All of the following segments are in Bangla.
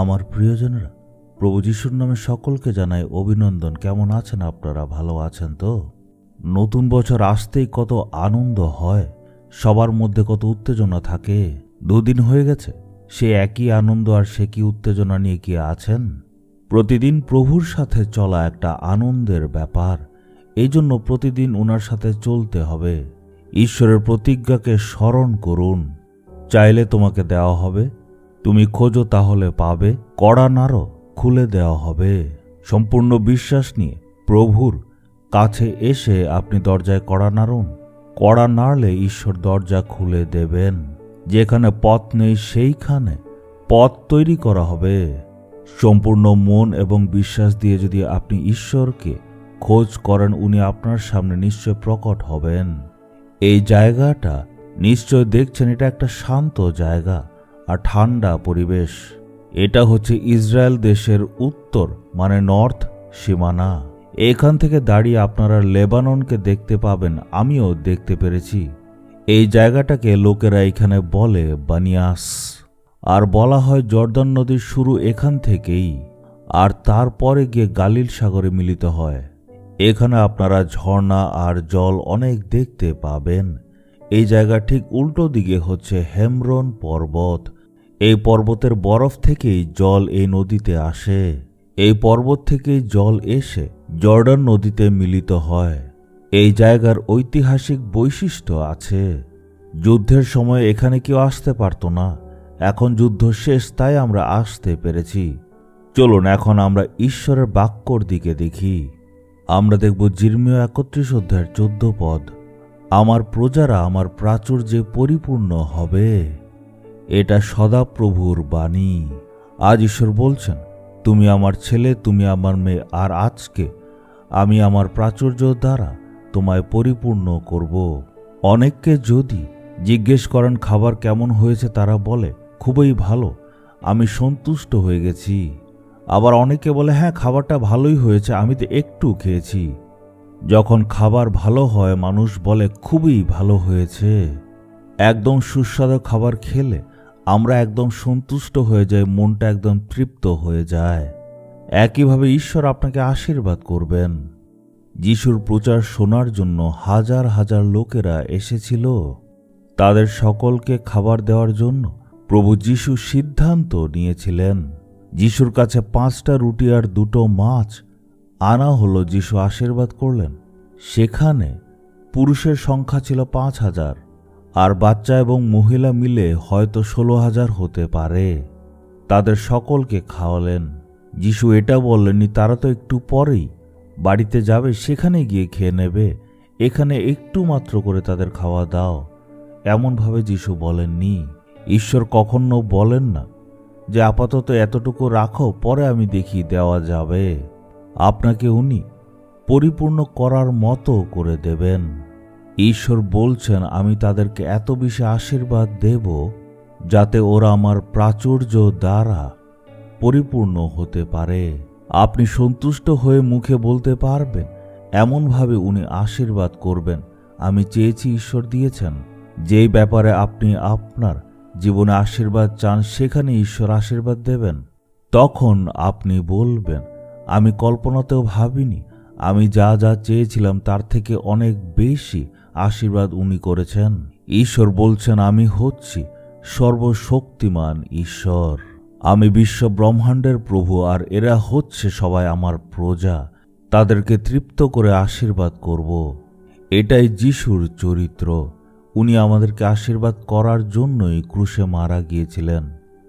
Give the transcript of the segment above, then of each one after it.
আমার প্রিয়জনেরা, প্রভু যিশুর নামে সকলকে জানাই অভিনন্দন। কেমন আছেন আপনারা? ভালো আছেন তো? নতুন বছর আসতেই কত আনন্দ হয়, সবার মধ্যে কত উত্তেজনা থাকে। দুদিন হয়ে গেছে, সে একই আনন্দ আর সে কি উত্তেজনা নিয়ে কি আছেন? প্রতিদিন প্রভুর সাথে চলা একটা আনন্দের ব্যাপার, এই জন্য প্রতিদিন ওনার সাথে চলতে হবে। ঈশ্বরের প্রতিজ্ঞাকে স্মরণ করুন। চাইলে তোমাকে দেওয়া হবে, তুমি খোঁজো তাহলে পাবে, কড়া নাড়ো খুলে দেওয়া হবে। সম্পূর্ণ বিশ্বাস নিয়ে প্রভুর কাছে এসে আপনি দরজায় কড়া নাড়ুন। কড়া নাড়লে ঈশ্বর দরজা খুলে দেবেন। যেখানে পথ নেই সেইখানে পথ তৈরি করা হবে। সম্পূর্ণ মন এবং বিশ্বাস দিয়ে যদি আপনি ঈশ্বরকে খোঁজ করেন, উনি আপনার সামনে নিশ্চয় প্রকট হবেন। এই জায়গাটা নিশ্চয় দেখছেন, এটা একটা শান্ত জায়গা আর ঠান্ডা পরিবেশ। এটা হচ্ছে ইসরায়েল দেশের উত্তর মানে নর্থ সীমানা। এখান থেকে দাঁড়িয়ে আপনারা লেবাননকে দেখতে পাবেন, আমিও দেখতে পেরেছি। এই জায়গাটাকে লোকেরা এখানে বলে বানিয়াস, আর বলা হয় জর্দান নদীর শুরু এখান থেকেই, আর তারপরে গিয়ে গালিল সাগরে মিলিত হয়। এখানে আপনারা ঝর্ণা আর জল অনেক দেখতে পাবেন। এই জায়গা ঠিক উল্টো দিকে হচ্ছে হেমরন পর্বত। এই পর্বতের বরফ থেকেই জল এই নদীতে আসে। এই পর্বত থেকেই জল এসে জর্ডান নদীতে মিলিত হয়। এই জায়গার ঐতিহাসিক বৈশিষ্ট্য আছে। যুদ্ধের সময় এখানে কেউ আসতে পারত না, এখন যুদ্ধ শেষ, তাই আমরা আসতে পেরেছি। চলুন এখন আমরা ঈশ্বরের বাক্যর দিকে দেখি। আমরা দেখব জির্মীয় 31 অধ্যায়ের 14 পদ। আমার প্রজারা আমার প্রাচুর্যে পরিপূর্ণ হবে। এটা সদাপ্রভুর বাণী। আজ ঈশ্বর বলছেন, তুমি আমার ছেলে, তুমি আমার মেয়ে, আর আজকে আমি আমার প্রাচুর্য দ্বারা তোমায় পরিপূর্ণ করব। অনেককে যদি জিজ্ঞেস করেন খাবার কেমন হয়েছে, তারা বলে খুবই ভালো, আমি সন্তুষ্ট হয়ে গেছি। আবার অনেকে বলে হ্যাঁ খাবারটা ভালোই হয়েছে, আমি তো একটু খেয়েছি। যখন খাবার ভালো হয় মানুষ বলে খুবই ভালো হয়েছে। একদম সুস্বাদু খাবার খেলে আমরা একদম সন্তুষ্ট হয়ে যাই, মনটা একদম তৃপ্ত হয়ে যায়। একইভাবে ঈশ্বর আপনাকে আশীর্বাদ করবেন। যিশুর প্রচার শোনার জন্য হাজার হাজার লোকেরা এসেছিল। তাদের সকলকে খাবার দেওয়ার জন্য প্রভু যিশু সিদ্ধান্ত নিয়েছিলেন। যিশুর কাছে 5টা রুটি আর 2টো মাছ আনা হলো। যিশু আশীর্বাদ করলেন। সেখানে পুরুষের সংখ্যা ছিল 5,000, আর বাচ্চা এবং মহিলা মিলে হয়তো 16,000 হতে পারে। তাদের সকলকে খাওয়ালেন। যিশু এটা বললেননি তারা তো একটু পরেই বাড়িতে যাবে, সেখানে গিয়ে খেয়ে নেবে, এখানে একটু মাত্র করে তাদের খাওয়া দাও, এমনভাবে যিশু বলেননি। ঈশ্বর কখনো বলেন না যে আপাতত এতটুকু রাখো, পরে আমি দেখি দেওয়া যাবে। আপনাকে উনি পরিপূর্ণ করার মতো করে দেবেন। ঈশ্বর বলছেন, আমি তাদেরকে এত বেশি আশীর্বাদ দেব যাতে ওরা আমার প্রাচুর্য দ্বারা পরিপূর্ণ হতে পারে। আপনি সন্তুষ্ট হয়ে মুখে বলতে পারবেন, এমনভাবে উনি আশীর্বাদ করবেন। আমি চেয়েছি, ঈশ্বর দিয়েছেন। যেই ব্যাপারে আপনি আপনার জীবনে আশীর্বাদ চান, সেখানে ঈশ্বর আশীর্বাদ দেবেন। তখন আপনি বলবেন, আমি কল্পনাতেও ভাবিনি, আমি যা যা চেয়েছিলাম তার থেকে অনেক বেশি আশীর্বাদ উনি করেছেন। ঈশ্বর বলছেন, আমি হচ্ছি সর্বশক্তিমান ঈশ্বর, আমি বিশ্ব ব্রহ্মাণ্ডের প্রভু, আর এরা হচ্ছে সবাই আমার প্রজা। তাদেরকে তৃপ্ত করে আশীর্বাদ করব। এটাই যিশুর চরিত্র। উনি আমাদেরকে আশীর্বাদ করার জন্যই ক্রুশে মারা গিয়েছিলেন।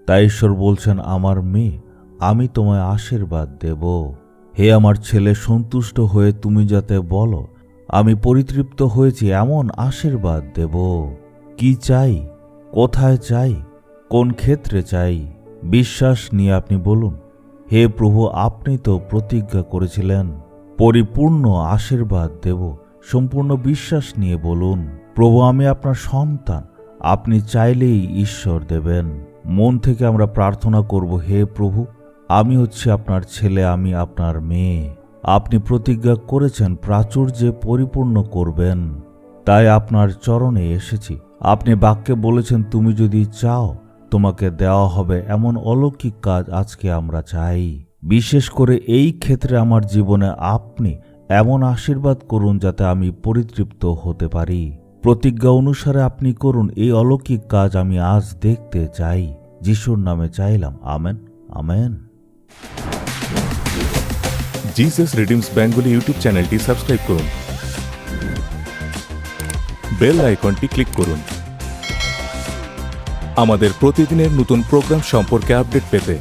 তাই ঈশ্বর বলছেন, আমার মেয়ে, আমি তোমায় আশীর্বাদ দেব। হে আমার ছেলে, সন্তুষ্ট হয়ে তুমি যাতে বলো, আমি পরিতৃপ্ত হয়েছি, এমন আশীর্বাদ দেব। কি চাই, কোথায় চাই, কোন ক্ষেত্রে চাই, বিশ্বাস নিয়ে আপনি বলুন, হে প্রভু, আপনি তো প্রতিজ্ঞা করেছিলেন পরিপূর্ণ আশীর্বাদ দেব। সম্পূর্ণ বিশ্বাস নিয়ে বলুন, প্রভু আমি আপনার সন্তান, আপনি চাইলেই ঈশ্বর দেবেন। মন থেকে আমরা প্রার্থনা করব, হে প্রভু, আমি হচ্ছি আপনার ছেলে, আমি আপনার মেয়ে। আপনি প্রতিজ্ঞা করেছেন প্রাচুর্যে পরিপূর্ণ করবেন, তাই আপনার চরণে এসেছি। আপনি বাক্যে বলেছেন, তুমি যদি চাও তোমাকে দেওয়া হবে এমন অলৌকিক কাজ আজকে আমরা চাই। বিশেষ করে এই ক্ষেত্রে আমার জীবনে আপনি এমন আশীর্বাদ করুন যাতে আমি পরিতৃপ্ত হতে পারি। প্রতিজ্ঞা অনুসারে আপনি করুন এই অলৌকিক কাজ আমি আজ দেখতে চাই। যিশুর নামে চাইলাম, amen, amen. Jesus redeems Bengali YouTube চ্যানেলটি সাবস্ক্রাইব করুন, বেল আইকনটি ক্লিক করুন আমাদের প্রতিদিনের নতুন প্রোগ্রাম সম্পর্কে আপডেট পেতে।